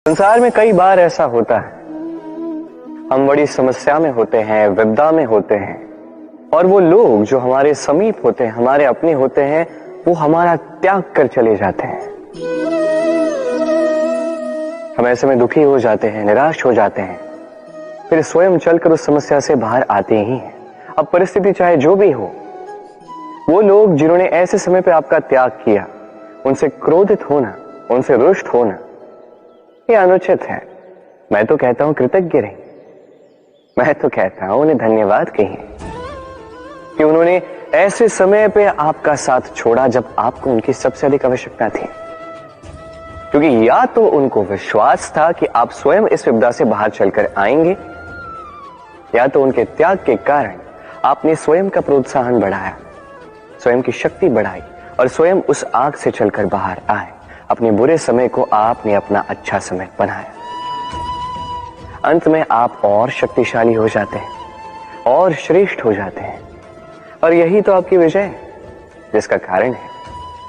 संसार में कई बार ऐसा होता है, हम बड़ी समस्या में होते हैं, विपदा में होते हैं, और वो लोग जो हमारे समीप होते हैं, हमारे अपने होते हैं, वो हमारा त्याग कर चले जाते हैं। हम ऐसे में दुखी हो जाते हैं, निराश हो जाते हैं, फिर स्वयं चलकर उस समस्या से बाहर आते ही हैं। अब परिस्थिति चाहे जो भी हो, वो लोग जिन्होंने ऐसे समय पे आपका त्याग किया, उनसे क्रोधित होना, उनसे रुष्ट होना, ये अनुचित है। मैं तो कहता हूं कृतज्ञ रहिए। मैं तो कहता हूं उन्हें धन्यवाद कहिए कि उन्होंने ऐसे समय पे आपका साथ छोड़ा जब आपको उनकी सबसे अधिक आवश्यकता थी। क्योंकि या तो उनको विश्वास था कि आप स्वयं इस विपदा से बाहर चलकर आएंगे, या तो उनके त्याग के कारण आपने स्वयं का प्रोत्साहन बढ़ाया, स्वयं की शक्ति बढ़ाई और स्वयं उस आग से चलकर बाहर आए। अपने बुरे समय को आपने अपना अच्छा समय बनाया। अंत में आप और शक्तिशाली हो जाते हैं और श्रेष्ठ हो जाते हैं, और यही तो आपकी विजय है, जिसका कारण है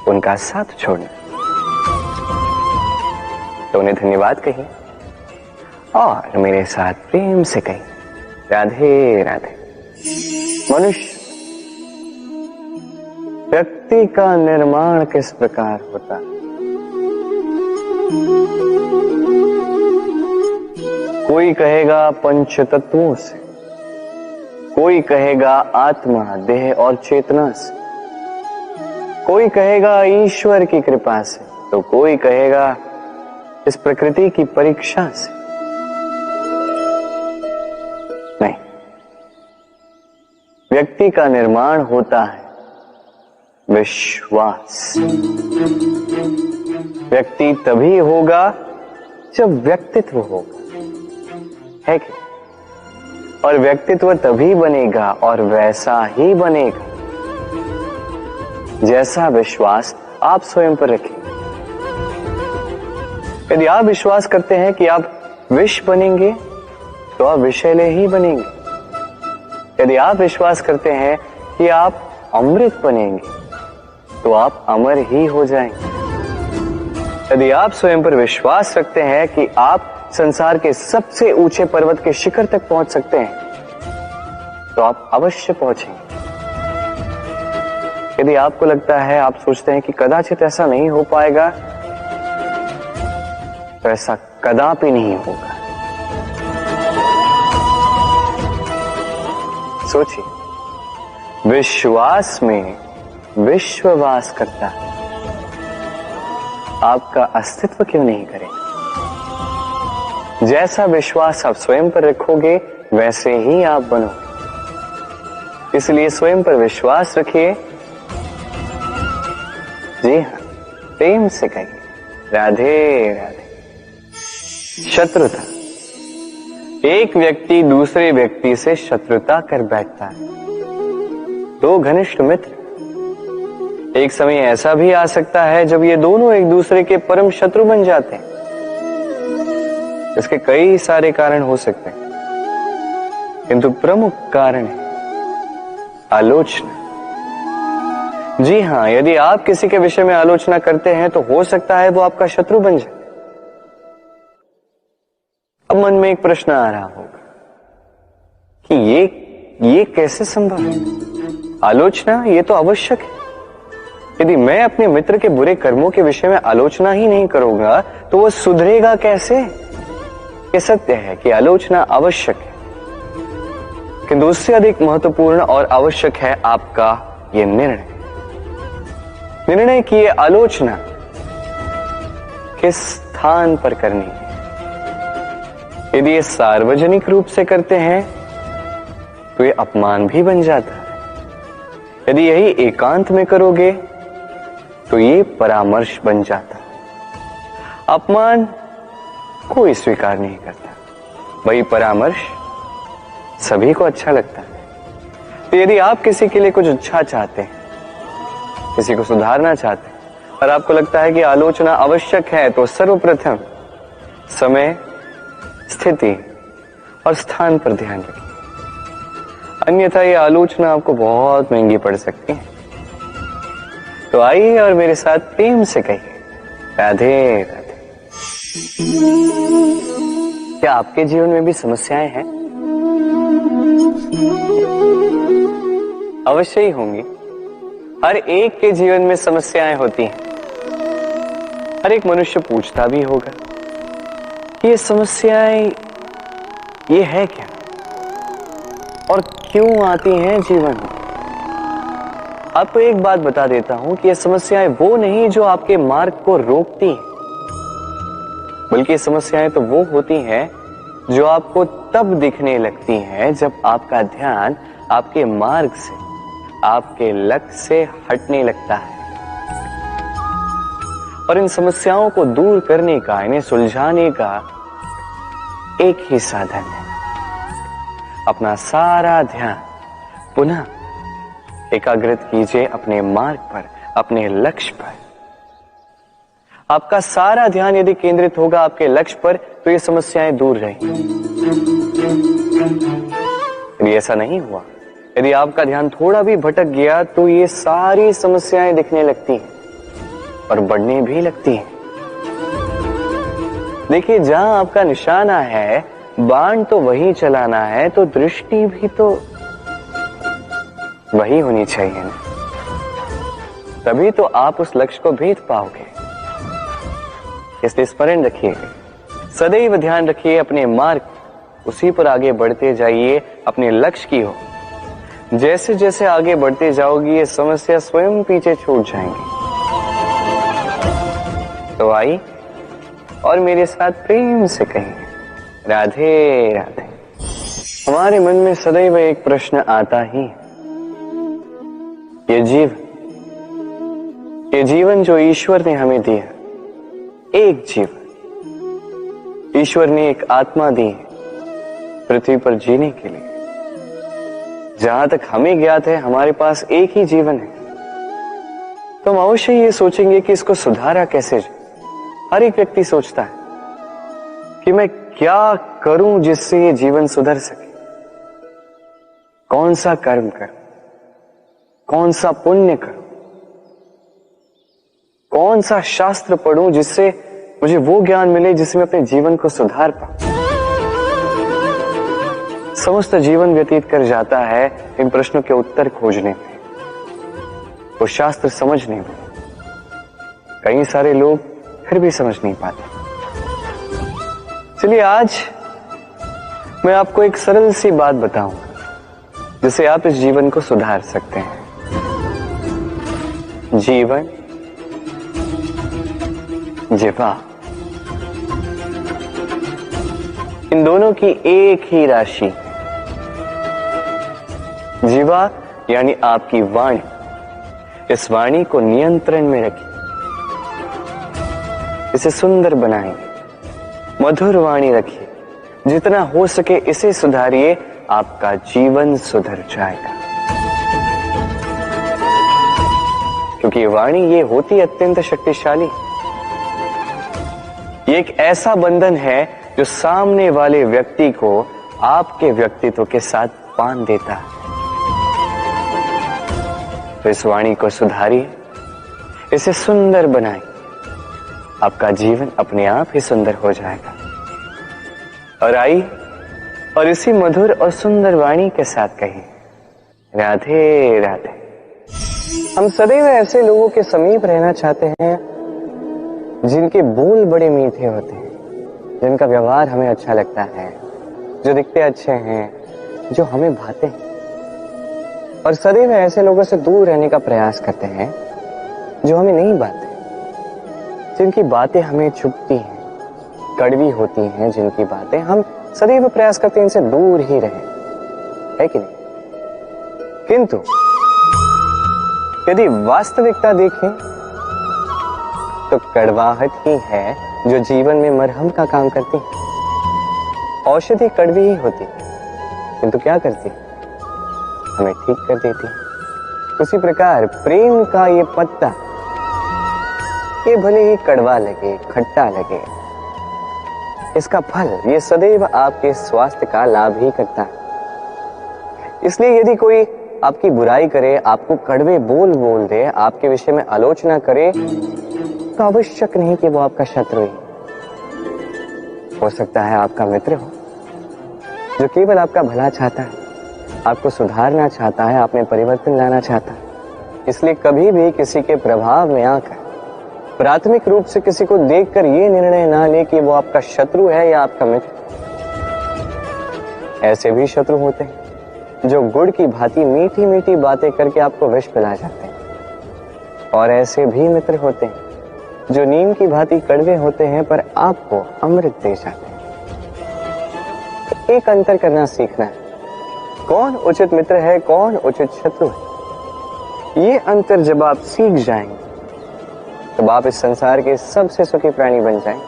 उनका साथ छोड़ना। तो उन्हें धन्यवाद कहिए और मेरे साथ प्रेम से कहिए, राधे राधे। मनुष्य व्यक्ति का निर्माण किस प्रकार होता है? कोई कहेगा पंच तत्वों से, कोई कहेगा आत्मा, देह और चेतना से, कोई कहेगा ईश्वर की कृपा से, तो कोई कहेगा इस प्रकृति की परीक्षा से। नहीं, व्यक्ति का निर्माण होता है विश्वास। व्यक्ति तभी होगा जब व्यक्तित्व होगा, है कि? और व्यक्तित्व तभी बनेगा और वैसा ही बनेगा जैसा विश्वास आप स्वयं पर रखें। यदि आप विश्वास करते हैं कि आप विष बनेंगे, तो आप विषैले ही बनेंगे। यदि आप विश्वास करते हैं कि आप अमृत बनेंगे, तो आप अमर ही हो जाएंगे। यदि आप स्वयं पर विश्वास रखते हैं कि आप संसार के सबसे ऊंचे पर्वत के शिखर तक पहुंच सकते हैं, तो आप अवश्य पहुंचेंगे। यदि आपको लगता है, आप सोचते हैं कि कदाचित ऐसा नहीं हो पाएगा, तो ऐसा कदापि नहीं होगा। सोचिए, विश्वास में विश्ववास करता है, आपका अस्तित्व क्यों नहीं करेगा? जैसा विश्वास आप स्वयं पर रखोगे, वैसे ही आप बनोगे। इसलिए स्वयं पर विश्वास रखिए। जी हां, प्रेम से कहिए, राधे राधे। शत्रुता, एक व्यक्ति दूसरे व्यक्ति से शत्रुता कर बैठता है। दो घनिष्ठ मित्र, एक समय ऐसा भी आ सकता है जब ये दोनों एक दूसरे के परम शत्रु बन जाते हैं। इसके कई सारे कारण हो सकते हैं, किंतु प्रमुख कारण है आलोचना। जी हां, यदि आप किसी के विषय में आलोचना करते हैं, तो हो सकता है वो आपका शत्रु बन जाए। अब मन में एक प्रश्न आ रहा होगा कि ये कैसे संभव है? आलोचना ये तो आवश्यक है। यदि मैं अपने मित्र के बुरे कर्मों के विषय में आलोचना ही नहीं करूंगा, तो वो सुधरेगा कैसे? ये सत्य है कि आलोचना आवश्यक है, किंतु उससे अधिक महत्वपूर्ण और आवश्यक है आपका ये निर्णय कि ये आलोचना किस स्थान पर करनी है। यदि ये सार्वजनिक रूप से करते हैं, तो ये अपमान भी बन जाता है। यदि यही एकांत में करोगे, तो ये परामर्श बन जाता है। अपमान कोई स्वीकार नहीं करता, वही परामर्श सभी को अच्छा लगता है। तो यदि आप किसी के लिए कुछ अच्छा चाहते हैं, किसी को सुधारना चाहते हैं, और आपको लगता है कि आलोचना आवश्यक है, तो सर्वप्रथम समय, स्थिति और स्थान पर ध्यान रखिए। अन्यथा ये आलोचना आपको बहुत महंगी पड़ सकती है। तो आइए और मेरे साथ प्रेम से कहिए, राधे राधे। क्या आपके जीवन में भी समस्याएं हैं? अवश्य ही होंगी। हर एक के जीवन में समस्याएं होती हैं। हर एक मनुष्य पूछता भी होगा कि ये समस्याएं ये है क्या और क्यों आती हैं जीवन में। आपको एक बात बता देता हूं कि ये समस्याएं वो नहीं जो आपके मार्ग को रोकती हैं, बल्कि समस्याएं तो वो होती हैं जो आपको तब दिखने लगती हैं जब आपका ध्यान आपके मार्ग से, आपके लक्ष्य से हटने लगता है। और इन समस्याओं को दूर करने का, इन्हें सुलझाने का एक ही साधन है, अपना सारा ध्यान पुनः एकाग्रित कीजिए अपने मार्ग पर, अपने लक्ष्य पर। आपका सारा ध्यान यदि केंद्रित होगा आपके लक्ष्य पर तो ये समस्याएं दूर रहेंगी। यदि ऐसा नहीं हुआ, यदि आपका ध्यान थोड़ा भी भटक गया तो ये सारी समस्याएं दिखने लगती हैं और बढ़ने भी लगती हैं। देखिए, जहां आपका निशाना है, बाण तो वही चलाना है, तो दृष्टि भी तो वही होनी चाहिए ना। तभी तो आप उस लक्ष्य को भेद पाओगे। इसलिए स्मरण रखिए, सदैव ध्यान रखिए अपने मार्ग, उसी पर आगे बढ़ते जाइए अपने लक्ष्य की ओर। जैसे जैसे आगे बढ़ते जाओगी ये समस्या स्वयं पीछे छूट जाएंगी। तो आई और मेरे साथ प्रेम से कहिए, राधे राधे। हमारे मन में सदैव एक प्रश्न आता ही है, ये जीवन जो ईश्वर ने हमें दिया, एक जीवन ईश्वर ने एक आत्मा दी है पृथ्वी पर जीने के लिए। जहां तक हमें ज्ञात है हमारे पास एक ही जीवन है, तो हम अवश्य ये सोचेंगे कि इसको सुधारा कैसे जाए। हर एक व्यक्ति सोचता है कि मैं क्या करूं जिससे ये जीवन सुधर सके, कौन सा कर्म करूं, कौन सा पुण्य करूं, कौन सा शास्त्र पढ़ूं जिससे मुझे वो ज्ञान मिले जिससे मैं अपने जीवन को सुधार पाऊं। समस्त जीवन व्यतीत कर जाता है इन प्रश्नों के उत्तर खोजने में, वो शास्त्र समझने में। कई सारे लोग फिर भी समझ नहीं पाते। चलिए आज मैं आपको एक सरल सी बात बताऊंगा जिससे आप इस जीवन को सुधार सकते हैं। जीवन, जिह्वा, इन दोनों की एक ही राशि। जिह्वा यानी आपकी वाणी, इस वाणी को नियंत्रण में रखिए, इसे सुंदर बनाएंगे, मधुर वाणी रखिए, जितना हो सके इसे सुधारिए, आपका जीवन सुधर जाएगा। क्योंकि वाणी ये होती अत्यंत शक्तिशाली, ये एक ऐसा बंधन है जो सामने वाले व्यक्ति को आपके व्यक्तित्व के साथ बांध देता है। तो इस वाणी को सुधारिए, इसे सुंदर बनाइए, आपका जीवन अपने आप ही सुंदर हो जाएगा। और आई और इसी मधुर और सुंदर वाणी के साथ कहिए, राधे राधे। हम सदैव ऐसे लोगों के समीप रहना चाहते हैं जिनके बोल बड़े मीठे होते हैं, जिनका व्यवहार हमें अच्छा लगता है, जो दिखते अच्छे हैं, जो हमें भाते हैं। और सदैव ऐसे लोगों से दूर रहने का प्रयास करते हैं जो हमें नहीं भाते, जिनकी बातें हमें चुभती हैं, कड़वी होती हैं, जिनकी बातें हम सदैव प्रयास करते हैं इनसे दूर ही रहें, है कि नहीं? किंतु यदि वास्तविकता देखें तो कड़वाहट ही है जो जीवन में मरहम का काम करती है। औषधि कड़वी ही होती है, किंतु क्या करती है? हमें ठीक कर देती है। उसी प्रकार प्रेम का ये पत्ता, ये भले ही कड़वा लगे, खट्टा लगे, इसका फल ये सदैव आपके स्वास्थ्य का लाभ ही करता है। इसलिए यदि कोई आपकी बुराई करे, आपको कड़वे बोल बोल दे, आपके विषय में आलोचना करे, तो आवश्यक नहीं कि वो आपका शत्रु है। हो सकता है आपका मित्र हो जो केवल आपका भला चाहता है, आपको सुधारना चाहता है, आप में परिवर्तन लाना चाहता है। इसलिए कभी भी किसी के प्रभाव में आकर प्राथमिक रूप से किसी को देखकर यह निर्णय ना ले कि वो आपका शत्रु है या आपका मित्र। ऐसे भी शत्रु होते हैं जो गुड़ की भांति मीठी मीठी बातें करके आपको विष पिला जाते हैं, और ऐसे भी मित्र होते हैं जो नीम की भांति कड़वे होते हैं पर आपको अमृत दे जाते हैं। एक अंतर करना सीखना है, कौन उचित मित्र है, कौन उचित शत्रु है। ये अंतर जब आप सीख जाएंगे तब आप इस संसार के सबसे सुखी प्राणी बन जाएंगे।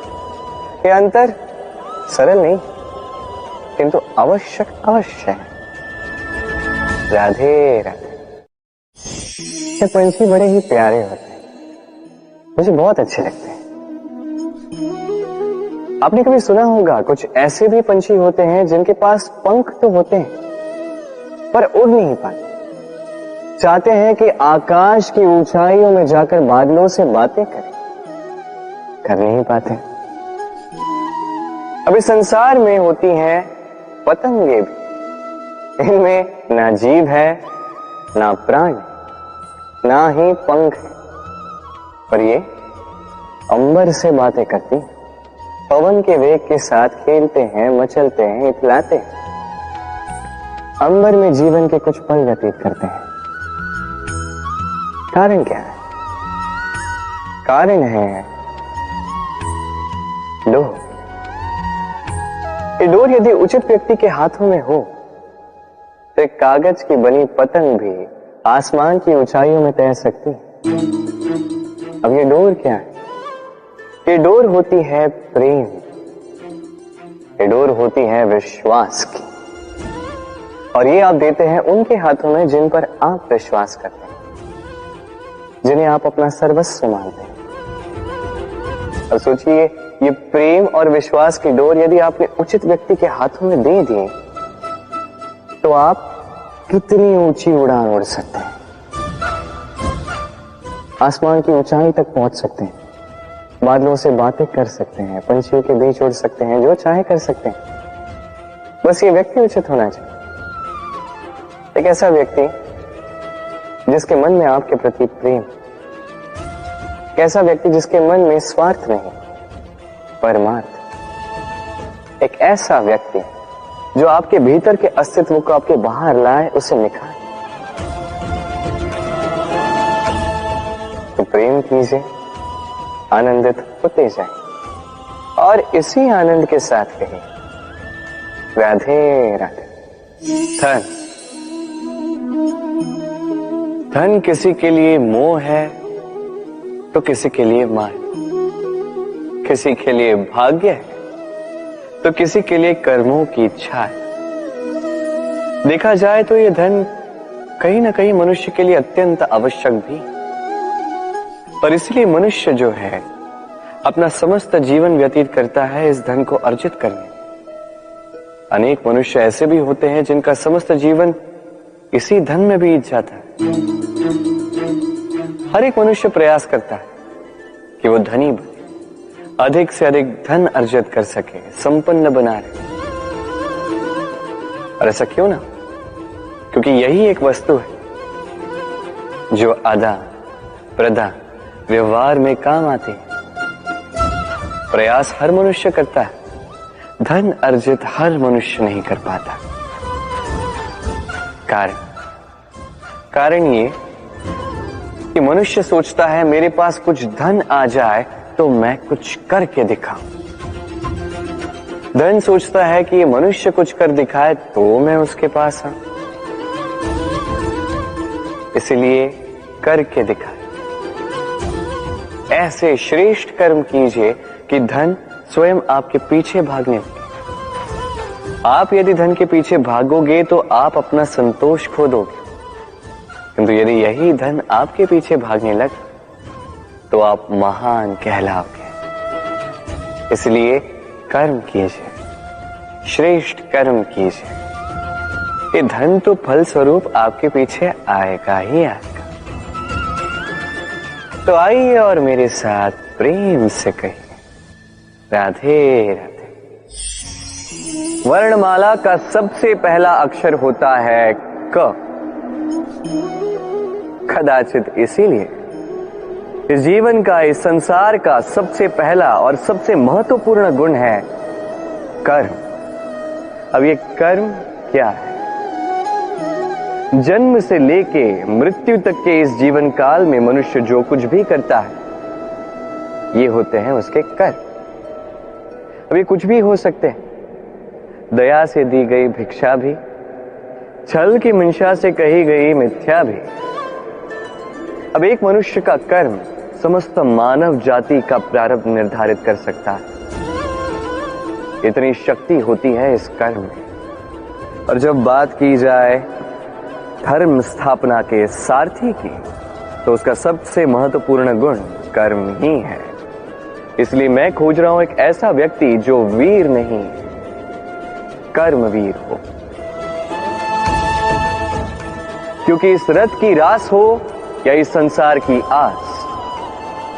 ये अंतर सरल नहीं किंतु आवश्यक अवश्य है। राधे राधे। ये पंछी बड़े ही प्यारे होते हैं, मुझे बहुत अच्छे लगते हैं। आपने कभी सुना होगा कुछ ऐसे भी पंछी होते हैं जिनके पास पंख तो होते हैं पर उड़ नहीं पाते, चाहते हैं कि आकाश की ऊंचाइयों में जाकर बादलों से बातें करें, कर नहीं पाते। अभी संसार में होती हैं पतंगे भी, इनमें ना जीभ है, ना प्राण, ना ही पंख है, पर ये अंबर से बातें करती हैं, पवन के वेग के साथ खेलते हैं, मचलते हैं, इतलाते हैं, अंबर में जीवन के कुछ पल व्यतीत करते हैं। कारण क्या है? कारण है डोर। ये डोर यदि उचित व्यक्ति के हाथों में हो तो एक कागज की बनी पतंग भी आसमान की ऊंचाइयों में तैर सकती है। अब ये डोर क्या है? ये डोर होती है प्रेम, ये डोर होती है विश्वास की, और ये आप देते हैं उनके हाथों में जिन पर आप विश्वास करते हैं, जिन्हें आप अपना सर्वस्व मानते हैं। और सोचिए, ये प्रेम और विश्वास की डोर यदि आपने उचित व्यक्ति के हाथों में दे दी तो आप कितनी ऊंची उड़ान उड़ सकते हैं, आसमान की ऊंचाई तक पहुंच सकते हैं, बादलों से बातें कर सकते हैं, पंछियों के बीच उड़ सकते हैं, जो चाहे कर सकते हैं। बस ये व्यक्ति उचित होना चाहिए, एक ऐसा व्यक्ति जिसके मन में आपके प्रति प्रेम, एक ऐसा व्यक्ति जिसके मन में स्वार्थ नहीं परमार्थ, एक ऐसा व्यक्ति जो आपके भीतर के अस्तित्व को आपके बाहर लाए, उसे निखारे। तो प्रेम कीजिए, आनंदित होते जाए, और इसी आनंद के साथ कहिए राधे राधे। धन, धन किसी के लिए मोह है तो किसी के लिए मान, किसी के लिए भाग्य है तो किसी के लिए कर्मों की इच्छा है। देखा जाए तो यह धन कहीं ना कहीं मनुष्य के लिए अत्यंत आवश्यक भी, पर इसलिए मनुष्य जो है अपना समस्त जीवन व्यतीत करता है इस धन को अर्जित करने। अनेक मनुष्य ऐसे भी होते हैं जिनका समस्त जीवन इसी धन में बीत जाता है। हर एक मनुष्य प्रयास करता है कि वो धनी बने, अधिक से अधिक धन अर्जित कर सके, संपन्न बना रहे। और ऐसा क्यों ना? क्योंकि यही एक वस्तु है जो आदान प्रदान व्यवहार में काम आती है। प्रयास हर मनुष्य करता है, धन अर्जित हर मनुष्य नहीं कर पाता। कारण ये कि मनुष्य सोचता है मेरे पास कुछ धन आ जाए तो मैं कुछ करके दिखाऊं। धन सोचता है कि ये मनुष्य कुछ कर दिखाए तो मैं उसके पास आऊं। इसलिए करके दिखाए। ऐसे श्रेष्ठ कर्म कीजिए कि धन स्वयं आपके पीछे भागने लगे। आप यदि धन के पीछे भागोगे तो आप अपना संतोष खो दोगे, किंतु यदि यही धन आपके पीछे भागने लगे तो आप महान कहलाओगे। इसलिए कर्म कीजिए, श्रेष्ठ कर्म कीजिए। ये धन तो फल स्वरूप आपके पीछे आएगा ही आएगा। तो आइए और मेरे साथ प्रेम से कहिए राधे राधे। वर्णमाला का सबसे पहला अक्षर होता है क। कदाचित इसीलिए इस जीवन का, इस संसार का सबसे पहला और सबसे महत्वपूर्ण गुण है कर्म। अब ये कर्म क्या है? जन्म से लेके मृत्यु तक के इस जीवन काल में मनुष्य जो कुछ भी करता है, ये होते हैं उसके कर्म। अब ये कुछ भी हो सकते हैं, दया से दी गई भिक्षा भी, छल की मंशा से कही गई मिथ्या भी। अब एक मनुष्य का कर्म समस्त मानव जाति का प्रारब्ध निर्धारित कर सकता है। इतनी शक्ति होती है इस कर्म में। और जब बात की जाए धर्म स्थापना के सारथी की, तो उसका सबसे महत्वपूर्ण गुण कर्म ही है। इसलिए मैं खोज रहा हूं एक ऐसा व्यक्ति जो वीर नहीं, कर्मवीर हो। क्योंकि इस रथ की रास हो या इस संसार की आस,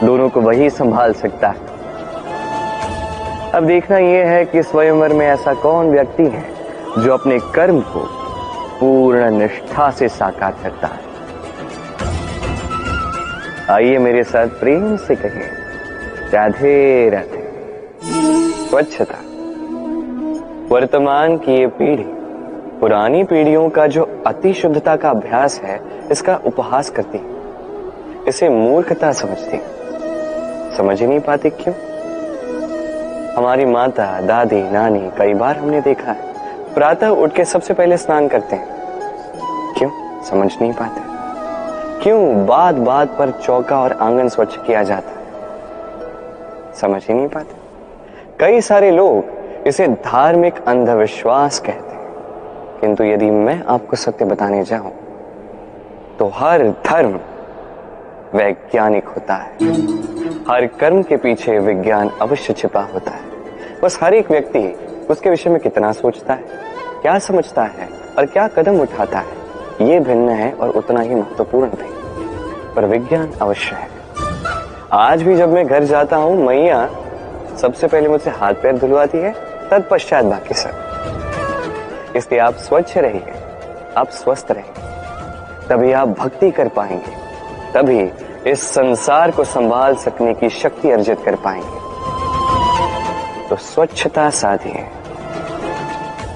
दोनों को वही संभाल सकता है। अब देखना यह है कि स्वयंवर में ऐसा कौन व्यक्ति है जो अपने कर्म को पूर्ण निष्ठा से साकार करता है। आइए मेरे साथ प्रेम से कहें, राधे राधे। स्वच्छता। वर्तमान की ये पीढ़ी पुरानी पीढ़ियों का जो अति शुद्धता का अभ्यास है, इसका उपहास करती है, इसे मूर्खता समझती है। समझ ही नहीं पाती क्यों? हमारी माता, दादी, नानी, कई बार हमने देखा है प्रातः उठ के सबसे पहले स्नान करते हैं। क्यों? समझ नहीं पाते। क्यों बात बात पर चौका और आंगन स्वच्छ किया जाता है? समझ ही नहीं पाते। कई सारे लोग इसे धार्मिक अंधविश्वास कहते हैं, किंतु यदि मैं आपको सत्य बताने जाऊं तो हर धर्म वैज्ञानिक होता है। हर कर्म के पीछे विज्ञान अवश्य छिपा होता है। बस हर एक व्यक्ति उसके विषय में कितना सोचता है, क्या समझता है और क्या कदम उठाता है, ये भिन्न है और उतना ही महत्वपूर्ण भी। पर विज्ञान अवश्य है। आज भी जब मैं घर जाता हूं, मैया सबसे पहले मुझसे हाथ पैर धुलवाती है, तत्पश्चात बाकी सब। इसलिए आप स्वच्छ रहिए, आप स्वस्थ रहिए, तभी आप भक्ति कर पाएंगे, तभी इस संसार को संभाल सकने की शक्ति अर्जित कर पाएंगे। तो स्वच्छता साधिए,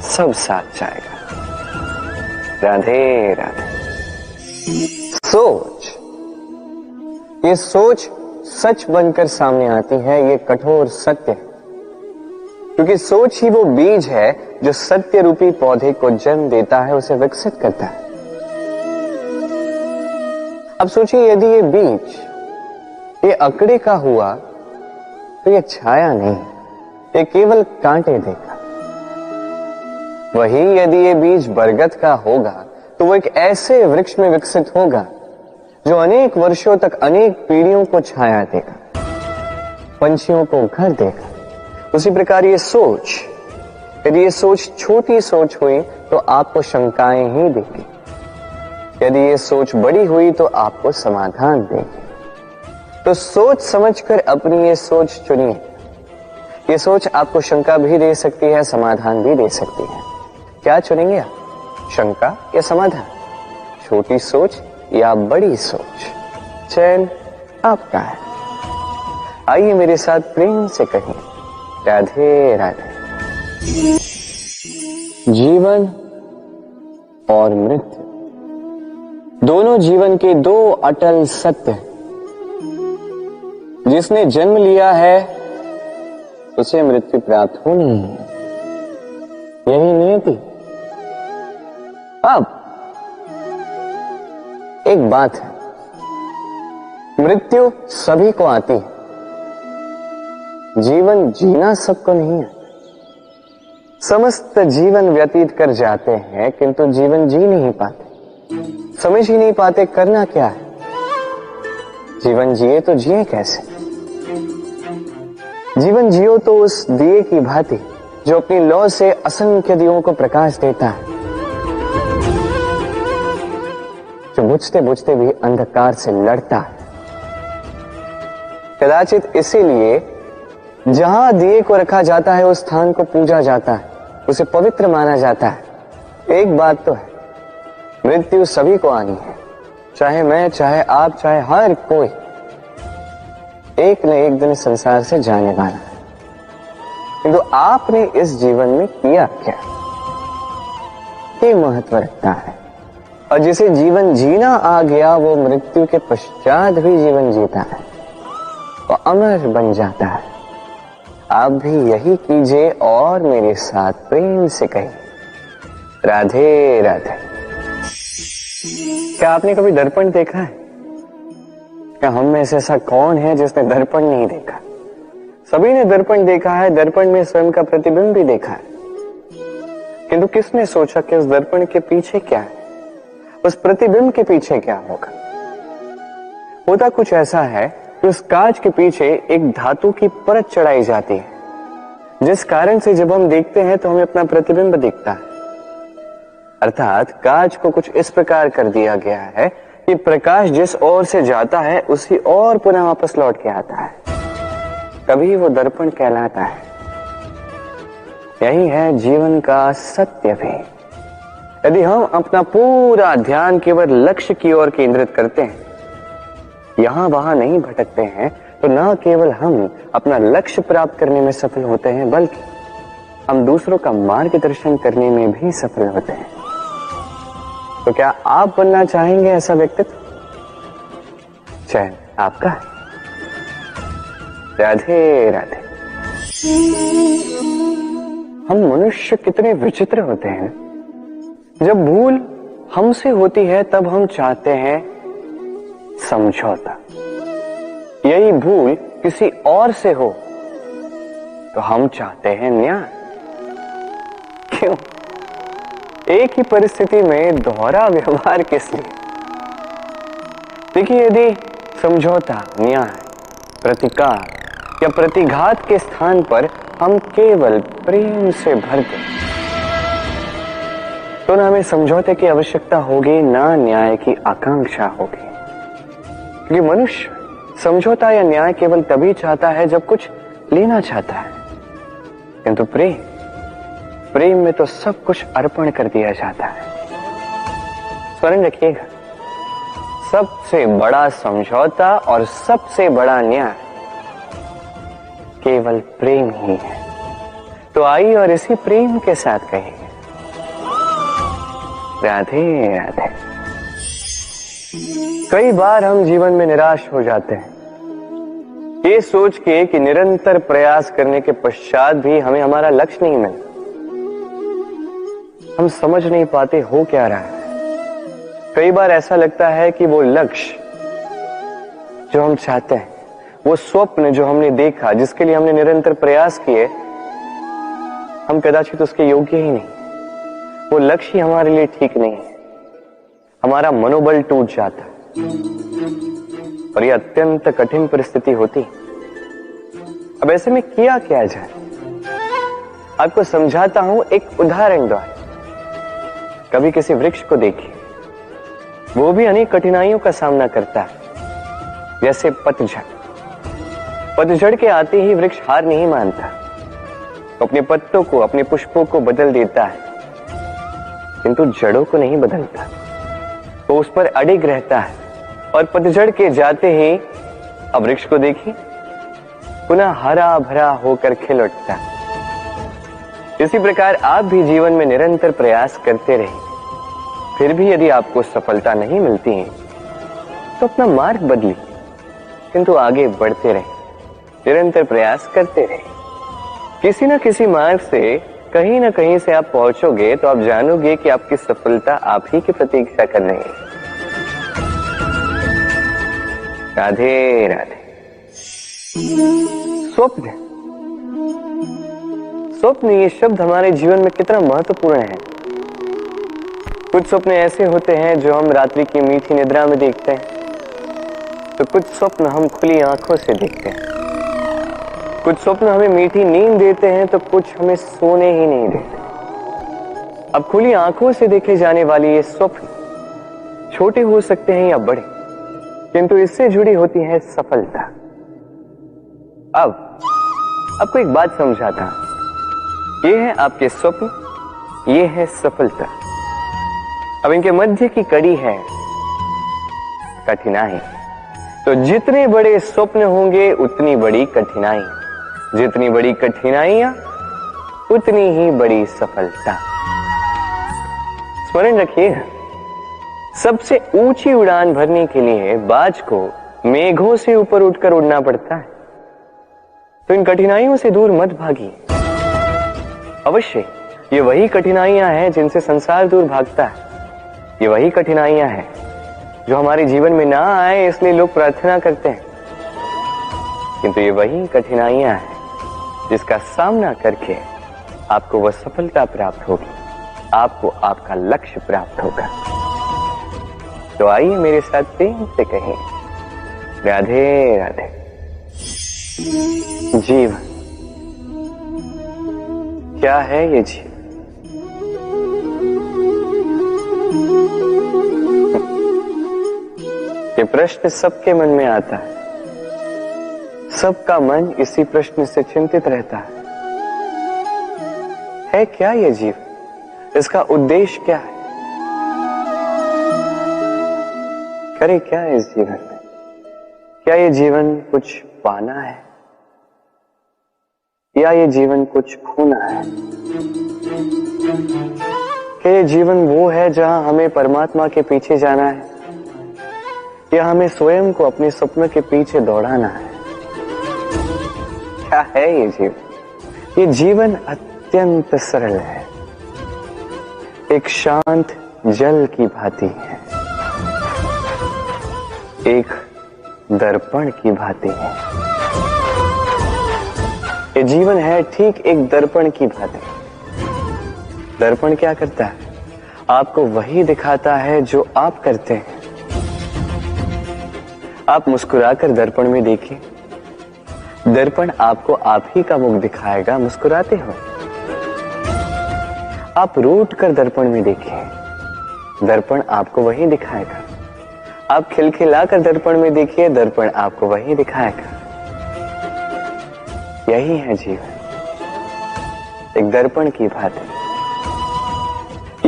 सब साथ जाएगा। राधे राधे। सोच, ये सोच सच बनकर सामने आती है, ये कठोर सत्य है। क्योंकि सोच ही वो बीज है जो सत्य रूपी पौधे को जन्म देता है, उसे विकसित करता है। अब सोचिए, यदि ये बीज ये अकड़े का हुआ तो ये छाया नहीं, ये केवल कांटे देगा। वही यदि ये बीज बरगद का होगा तो वो एक ऐसे वृक्ष में विकसित होगा जो अनेक वर्षों तक, अनेक पीढ़ियों को छाया देगा, पंछियों को घर देगा। उसी प्रकार ये सोच, यदि ये सोच छोटी सोच हुई तो आपको शंकाएं ही देगी। यदि ये सोच बड़ी हुई तो आपको समाधान देगी। तो सोच समझकर अपनी ये सोच चुनिए। ये सोच आपको शंका भी दे सकती है, समाधान भी दे सकती है। क्या चुनेंगे आप, शंका या समाधान? छोटी सोच या बड़ी सोच? चयन आपका है। आइए मेरे साथ प्रेम से कहें, राधे राधे। जीवन और मृत्यु दोनों जीवन के दो अटल सत्य हैं। जिसने जन्म लिया है उसे मृत्यु प्राप्त होनी है, यही नियति। अब एक बात है, मृत्यु सभी को आती है, जीवन जीना सबको नहीं है। समस्त जीवन व्यतीत कर जाते हैं किंतु जीवन जी नहीं पाते, समझ ही नहीं पाते करना क्या है। जीवन जिए तो जिए कैसे? जीवन जियो तो उस दिए की भांति जो अपनी लौ से असंख्य दियों को प्रकाश देता है, जो बुझते बुझते भी अंधकार से लड़ता है। कदाचित इसीलिए जहां दिए को रखा जाता है उस स्थान को पूजा जाता है, उसे पवित्र माना जाता है। एक बात तो है, मृत्यु सभी को आनी है, चाहे मैं, चाहे आप, चाहे हर कोई एक न एक दिन संसार से जाने वाला है। किंतु आपने इस जीवन में किया क्या, ये महत्व रखता है। और जिसे जीवन जीना आ गया वो मृत्यु के पश्चात भी जीवन जीता है, वो अमर बन जाता है। आप भी यही कीजिए और मेरे साथ प्रेम से कहिए, राधे राधे। क्या आपने कभी दर्पण देखा है? क्या हम में से ऐसा कौन है जिसने दर्पण नहीं देखा? सभी ने दर्पण देखा है, दर्पण में स्वयं का प्रतिबिंब भी देखा है। किंतु किसने सोचा कि उस दर्पण के पीछे क्या है, उस प्रतिबिंब के पीछे क्या होगा? होता कुछ ऐसा है कि उस कांच के पीछे एक धातु की परत चढ़ाई जाती है, जिस कारण से जब हम देखते हैं तो हमें अपना प्रतिबिंब दिखता है। अर्थात कांच को कुछ इस प्रकार कर दिया गया है कि प्रकाश जिस ओर से जाता है उसी ओर पुनः वापस लौट के आता है, तभी वो दर्पण कहलाता है। यही है जीवन का सत्य भी। यदि हम अपना पूरा ध्यान केवल लक्ष्य की ओर केंद्रित करते हैं, यहां वहां नहीं भटकते हैं, तो न केवल हम अपना लक्ष्य प्राप्त करने में सफल होते हैं, बल्कि हम दूसरों का मार्गदर्शन करने में भी सफल होते हैं। तो क्या आप बनना चाहेंगे ऐसा व्यक्तित्व? चयन आपका है। राधे राधे। हम मनुष्य कितने विचित्र होते हैं। जब भूल हमसे होती है तब हम चाहते हैं समझौता। यही भूल किसी और से हो तो हम चाहते हैं न्याय। क्यों? एक ही परिस्थिति में दोहरा व्यवहार किस लिए? देखिए, यदि समझौता, न्याय, प्रतिकार या प्रतिघात के स्थान पर हम केवल प्रेम से भर दें, तो न हमें समझौते की आवश्यकता होगी, ना न्याय की आकांक्षा होगी। क्योंकि मनुष्य समझौता या न्याय केवल तभी चाहता है जब कुछ लेना चाहता है, किंतु प्रेम में तो सब कुछ अर्पण कर दिया जाता है। स्मरण रखिएगा, सबसे बड़ा समझौता और सबसे बड़ा न्याय केवल प्रेम ही है। तो आइए और इसी प्रेम के साथ कहिए, राधे राधे। कई बार हम जीवन में निराश हो जाते हैं, ये सोच के कि निरंतर प्रयास करने के पश्चात भी हमें हमारा लक्ष्य नहीं मिलता। हम समझ नहीं पाते हो क्या रहा है। कई बार ऐसा लगता है कि वो लक्ष्य जो हम चाहते हैं, वो स्वप्न जो हमने देखा, जिसके लिए हमने निरंतर प्रयास किए, हम कदाचित उसके योग्य ही नहीं। वो लक्ष्य ही हमारे लिए ठीक नहीं है। हमारा मनोबल टूट जाता है और यह अत्यंत कठिन परिस्थिति होती। अब ऐसे में किया क्या जाए? आपको समझाता हूं एक उदाहरण द्वारा। कभी किसी वृक्ष को देखिए, वो भी अनेक कठिनाइयों का सामना करता है, जैसे पतझड़। पतझड़ के आते ही वृक्ष हार नहीं मानता, तो अपने पत्तों को, अपने पुष्पों को बदल देता है, किंतु जड़ों को नहीं बदलता। वो उस पर अडिग रहता है और पतझड़ के जाते ही अब वृक्ष को देखिए, पुनः हरा भरा होकर खिल उठता है। इसी प्रकार आप भी जीवन में निरंतर प्रयास करते रहिए। फिर भी यदि आपको सफलता नहीं मिलती है तो अपना मार्ग बदलिए, किंतु आगे बढ़ते रहिए, निरंतर प्रयास करते रहिए। किसी न किसी मार्ग से, कहीं ना कहीं से आप पहुंचोगे तो आप जानोगे कि आपकी सफलता आप ही की प्रतीक्षा कर रही है। राधे राधे। स्वप्न ये शब्द हमारे जीवन में कितना महत्वपूर्ण है। कुछ स्वप्न ऐसे होते हैं जो हम रात्रि की मीठी निद्रा में देखते हैं, तो कुछ स्वप्न हम खुली आंखों से देखते हैं। कुछ स्वप्न हमें मीठी नींद देते हैं, तो कुछ हमें सोने ही नहीं देते। अब खुली आंखों से देखे जाने वाली ये स्वप्न छोटे हो सकते हैं या बड़े, किंतु इससे जुड़ी होती है सफलता। अब आपको एक बात समझाता हूं, ये है आपके स्वप्न, ये है सफलता। अब इनके मध्य की कड़ी है कठिनाई। तो जितने बड़े स्वप्न होंगे उतनी बड़ी कठिनाई, जितनी बड़ी कठिनाइयां उतनी ही बड़ी सफलता। स्मरण रखिए, सबसे ऊंची उड़ान भरने के लिए बाज को मेघों से ऊपर उठकर उड़ना पड़ता है। तो इन कठिनाइयों से दूर मत भागिए। अवश्य ये वही कठिनाइयां हैं जिनसे संसार दूर भागता है। ये वही कठिनाइयां हैं जो हमारे जीवन में ना आए इसलिए लोग प्रार्थना करते हैं, किंतु ये वही कठिनाइयां हैं जिसका सामना करके आपको वह सफलता प्राप्त होगी, आपको आपका लक्ष्य प्राप्त होगा। तो आइए मेरे साथ प्रेम से कहें, राधे राधे। जीवन क्या है? ये जीवन ये प्रश्न सबके मन में आता है। सबका मन इसी प्रश्न से चिंतित रहता है क्या ये जीवन? इसका उद्देश्य क्या है? करे क्या इस जीवन में? क्या ये जीवन कुछ पाना है या ये जीवन कुछ खोना है? क्या ये जीवन वो है जहां हमें परमात्मा के पीछे जाना है या हमें स्वयं को अपने सपनों के पीछे दौड़ाना है? क्या है ये जीवन? ये जीवन अत्यंत सरल है, एक शांत जल की भांति है, एक दर्पण की भांति है। ये जीवन है ठीक एक दर्पण की भांति। दर्पण क्या करता है? आपको वही दिखाता है जो आप करते हैं। आप मुस्कुराकर दर्पण में देखिए, दर्पण आपको आप ही का मुख दिखाएगा मुस्कुराते हो। आप रूठ कर दर्पण में देखिए, दर्पण आपको वही दिखाएगा। आप खिलखिलाकर दर्पण में देखिए, दर्पण आपको वही दिखाएगा। यही है जीवन, एक दर्पण की भांति।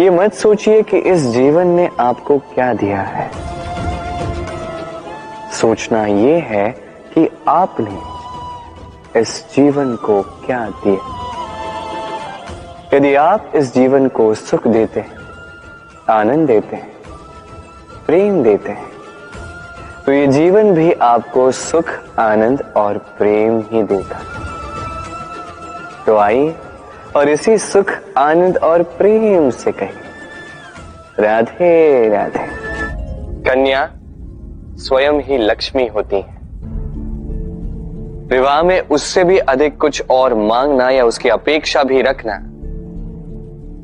ये मत सोचिए कि इस जीवन ने आपको क्या दिया है। सोचना ये है कि आपने इस जीवन को क्या दिया। यदि आप इस जीवन को सुख देते हैं, आनंद देते हैं, प्रेम देते हैं, तो ये जीवन भी आपको सुख, आनंद और प्रेम ही देगा। तो आइए और इसी सुख, आनंद और प्रेम से कहिए, राधे राधे। कन्या स्वयं ही लक्ष्मी होती है। विवाह में उससे भी अधिक कुछ और मांगना या उसकी अपेक्षा भी रखना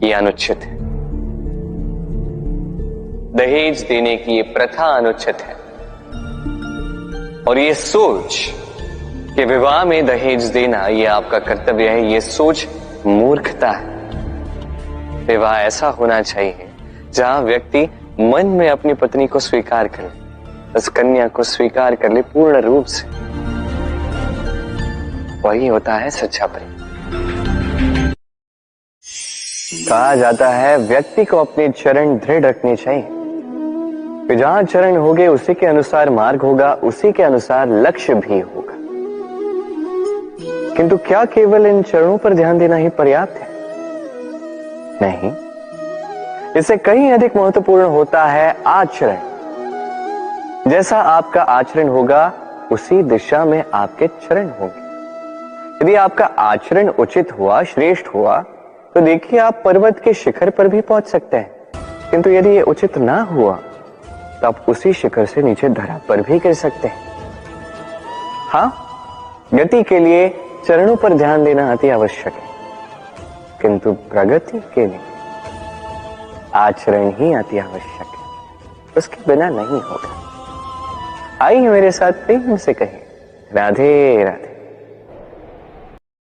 यह अनुचित है। दहेज देने की ये प्रथा अनुचित है। और ये सोच कि विवाह में दहेज देना यह आपका कर्तव्य है, ये सोच मूर्खता है। विवाह ऐसा होना चाहिए जहां व्यक्ति मन में अपनी पत्नी को स्वीकार करे, उस कन्या को स्वीकार कर ले पूर्ण रूप से। वही होता है सच्चा प्रेम। कहा जाता है व्यक्ति को अपने चरण दृढ़ रखने चाहिए, कि जहां चरण होंगे उसी के अनुसार मार्ग होगा, उसी के अनुसार लक्ष्य भी होगा। किंतु क्या केवल इन चरणों पर ध्यान देना ही पर्याप्त है? नहीं, इससे कहीं अधिक महत्वपूर्ण होता है आचरण। जैसा आपका आचरण होगा उसी दिशा में आपके चरण होंगे। यदि आपका आचरण उचित हुआ, श्रेष्ठ हुआ, तो देखिए आप पर्वत के शिखर पर भी पहुंच सकते हैं। किंतु यदि ये उचित ना हुआ तो आप उसी शिखर से नीचे धरा पर भी गिर सकते हैं। हाँ, गति के लिए चरणों पर ध्यान देना अति आवश्यक है, किंतु प्रगति के लिए आचरण ही अति आवश्यक है, उसके बिना नहीं होगा। आइए मेरे साथ प्रेम से कहें, राधे राधे।